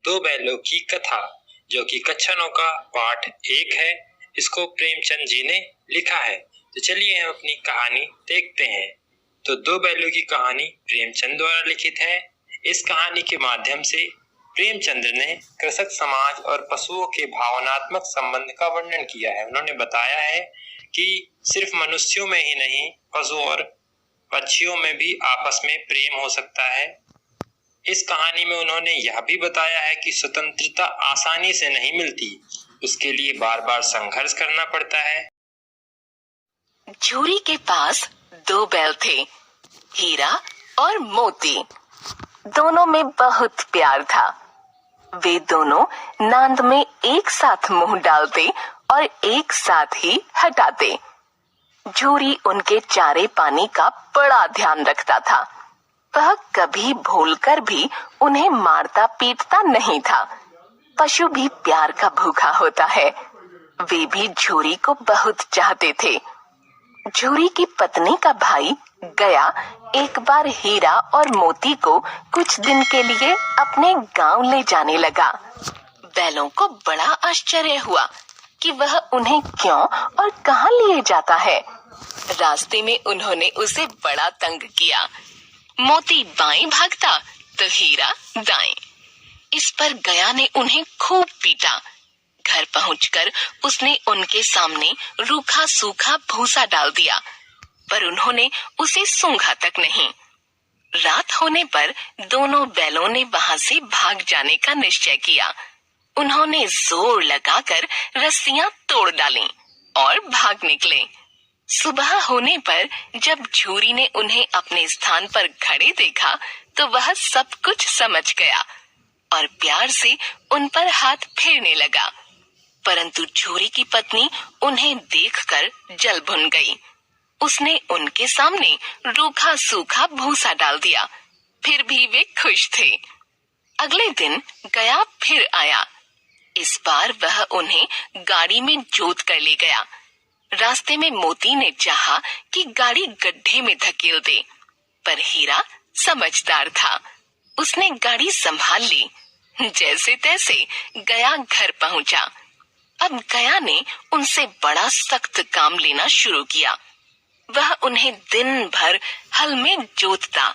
दो बैलों की कथा, जो कि कच्छनों का पाठ 1 है। इसको प्रेमचंद जी ने लिखा है। तो चलिए हम अपनी कहानी देखते हैं। तो दो बैलों की कहानी प्रेमचंद द्वारा लिखित है। इस कहानी के माध्यम से प्रेमचंद ने कृषक समाज और पशुओं के भावनात्मक संबंध का वर्णन किया है। उन्होंने बताया है कि सिर्फ मनुष्यों में ही नहीं, पशुओं और पक्षियों में भी आपस में प्रेम हो सकता है। इस कहानी में उन्होंने यह भी बताया है कि स्वतंत्रता आसानी से नहीं मिलती, उसके लिए बार बार संघर्ष करना पड़ता है। झूरी के पास दो बैल थे, हीरा और मोती। दोनों में बहुत प्यार था। वे दोनों नांद में एक साथ मुंह डालते और एक साथ ही हटाते। झूरी उनके चारे पानी का बड़ा ध्यान रखता था। वह कभी भूलकर भी उन्हें मारता पीटता नहीं था। पशु भी प्यार का भूखा होता है। वे भी झूरी को बहुत चाहते थे। झूरी की पत्नी का भाई गया एक बार हीरा और मोती को कुछ दिन के लिए अपने गांव ले जाने लगा। बैलों को बड़ा आश्चर्य हुआ कि वह उन्हें क्यों और कहां लिए जाता है। रास्ते में उन्होंने उसे बड़ा तंग किया। मोती बाएं भागता तो हीरा दाएं। इस पर गया ने उन्हें खूब पीटा। घर पहुंचकर उसने उनके सामने रूखा सूखा भूसा डाल दिया, पर उन्होंने उसे सूंघा तक नहीं। रात होने पर दोनों बैलों ने वहां से भाग जाने का निश्चय किया। उन्होंने जोर लगाकर रस्सियां तोड़ डालीं और भाग निकले। सुबह होने पर जब झूरी ने उन्हें अपने स्थान पर खड़े देखा तो वह सब कुछ समझ गया और प्यार से उन पर हाथ फेरने लगा। परंतु झूरी की पत्नी उन्हें देखकर जल भुन गई। उसने उनके सामने रूखा सूखा भूसा डाल दिया, फिर भी वे खुश थे। अगले दिन गया फिर आया। इस बार वह उन्हें गाड़ी में जोत कर ले गया। रास्ते में मोती ने चाहा कि गाड़ी गड्ढे में धकेल दे, पर हीरा समझदार था। उसने गाड़ी संभाल ली। जैसे तैसे गया घर पहुंचा। अब गया ने उनसे बड़ा सख्त काम लेना शुरू किया। वह उन्हें दिन भर हल में जोतता,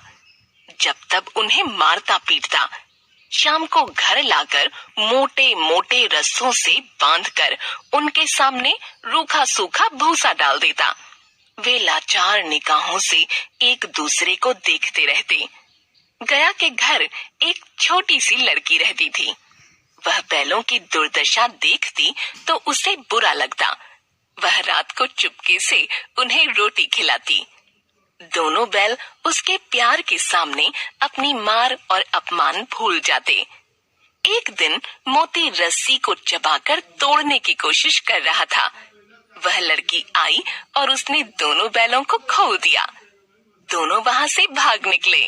जब तब उन्हें मारता पीटता। शाम को घर लाकर मोटे मोटे रस्सों से बांधकर उनके सामने रूखा सूखा भूसा डाल देता। वे लाचार निगाहों से एक दूसरे को देखते रहते। गया के घर एक छोटी सी लड़की रहती थी। वह बैलों की दुर्दशा देखती तो उसे बुरा लगता। वह रात को चुपके से उन्हें रोटी खिलाती। दोनों बैल उसके प्यार के सामने अपनी मार और अपमान भूल जाते। एक दिन मोती रस्सी को चबाकर तोड़ने की कोशिश कर रहा था। वह लड़की आई और उसने दोनों बैलों को खोल दिया। दोनों वहां से भाग निकले।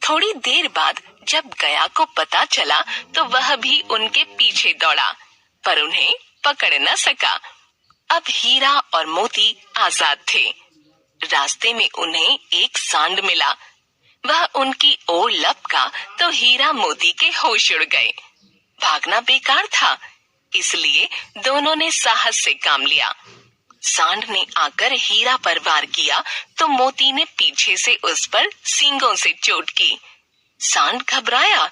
थोड़ी देर बाद जब गया को पता चला तो वह भी उनके पीछे दौड़ा, पर उन्हें पकड़ न सका। अब हीरा और मोती आजाद थे। रास्ते में उन्हें एक सांड मिला। वह उनकी ओर लपका तो हीरा मोती के होश उड़ गए। भागना बेकार था, इसलिए दोनों ने साहस से काम लिया। सांड ने आकर हीरा पर वार किया तो मोती ने पीछे से उस पर सींगों से चोट की। सांड घबराया।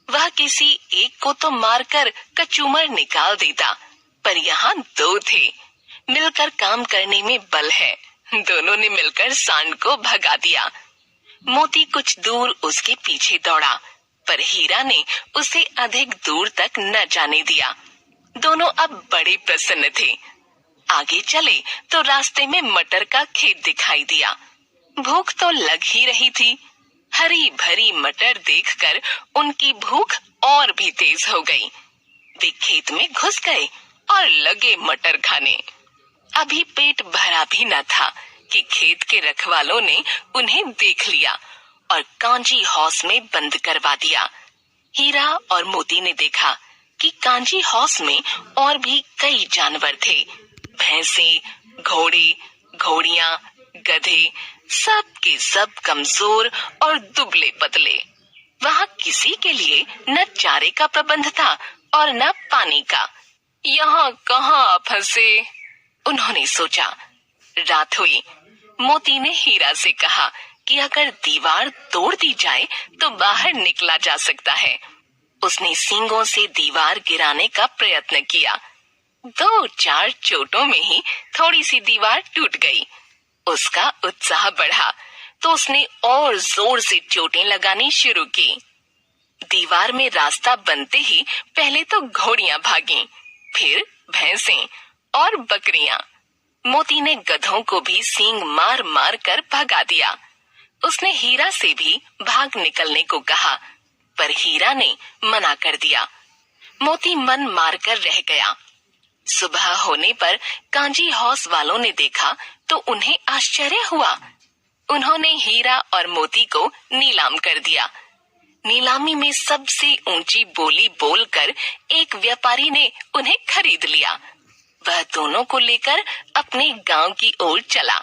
वह किसी एक को तो मारकर कचूमर निकाल देता, पर यहाँ दो थे। मिलकर काम करने में बल है। दोनों ने मिलकर सांड को भगा दिया। मोती कुछ दूर उसके पीछे दौड़ा, पर हीरा ने उसे अधिक दूर तक न जाने दिया। दोनों अब बड़े प्रसन्न थे। आगे चले तो रास्ते में मटर का खेत दिखाई दिया। भूख तो लग ही रही थी। हरी भरी मटर देखकर उनकी भूख और भी तेज हो गई। वे खेत में घुस गए और लगे मटर खाने। अभी पेट भरा भी न था कि खेत के रखवालों ने उन्हें देख लिया और कांजी हौस में बंद करवा दिया। हीरा और मोती ने देखा कि कांजी हौस में और भी कई जानवर थे। भैंसे, घोड़े, घोड़ियां, गधे, सब के सब कमजोर और दुबले पतले। वहाँ किसी के लिए न चारे का प्रबंध था और न पानी का। यहाँ कहाँ फंसे, उन्होंने सोचा। रात हुई। मोती ने हीरा से कहा कि अगर दीवार तोड़ दी जाए तो बाहर निकला जा सकता है। उसने सींगों से दीवार गिराने का प्रयत्न किया। 2-4 चोटों में ही थोड़ी सी दीवार टूट गई। उसका उत्साह बढ़ा तो उसने और जोर से चोटें लगानी शुरू की। दीवार में रास्ता बनते ही पहले तो घोड़ियां भागीं, फिर भैंसें और बकरियां। मोती ने गधों को भी सींग मार मार कर भगा दिया। उसने हीरा से भी भाग निकलने को कहा, पर हीरा ने मना कर दिया। मोती मन मार कर रह गया। सुबह होने पर कांजी हौस वालों ने देखा तो उन्हें आश्चर्य हुआ। उन्होंने हीरा और मोती को नीलाम कर दिया। नीलामी में सबसे ऊंची बोली बोलकर एक व्यापारी ने उन्हें खरीद लिया। वह दोनों को लेकर अपने गांव की ओर चला।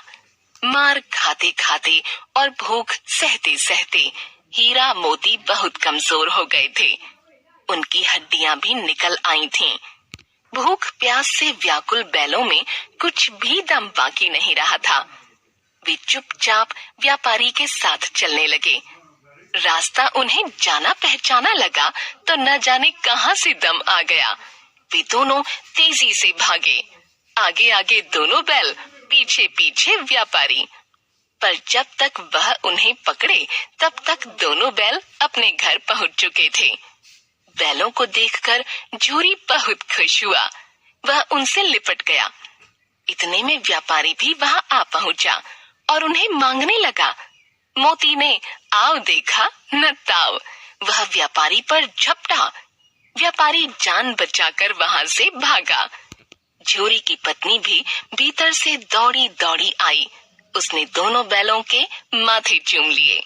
मार खाते खाते और भूख सहते सहते हीरा मोती बहुत कमजोर हो गए थे। उनकी हड्डियां भी निकल आई थीं। भूख प्यास से व्याकुल बैलों में कुछ भी दम बाकी नहीं रहा था। वे चुपचाप व्यापारी के साथ चलने लगे। रास्ता उन्हें जाना पहचाना लगा तो न जाने कहां से दम आ गया। वे दोनों तेजी से भागे। आगे आगे दोनों बैल, पीछे पीछे व्यापारी। पर जब तक वह उन्हें पकड़े तब तक दोनों बैल अपने घर पहुंच चुके थे। बैलों को देखकर झूरी बहुत खुश हुआ। वह उनसे लिपट गया। इतने में व्यापारी भी वहां आ पहुंचा और उन्हें मांगने लगा। मोती ने आओ देखा न ताव, वह व्यापारी पर झपटा। व्यापारी जान बचाकर वहां से भागा। झूरी की पत्नी भी भीतर से दौड़ी दौड़ी आई। उसने दोनों बैलों के माथे चूम लिए।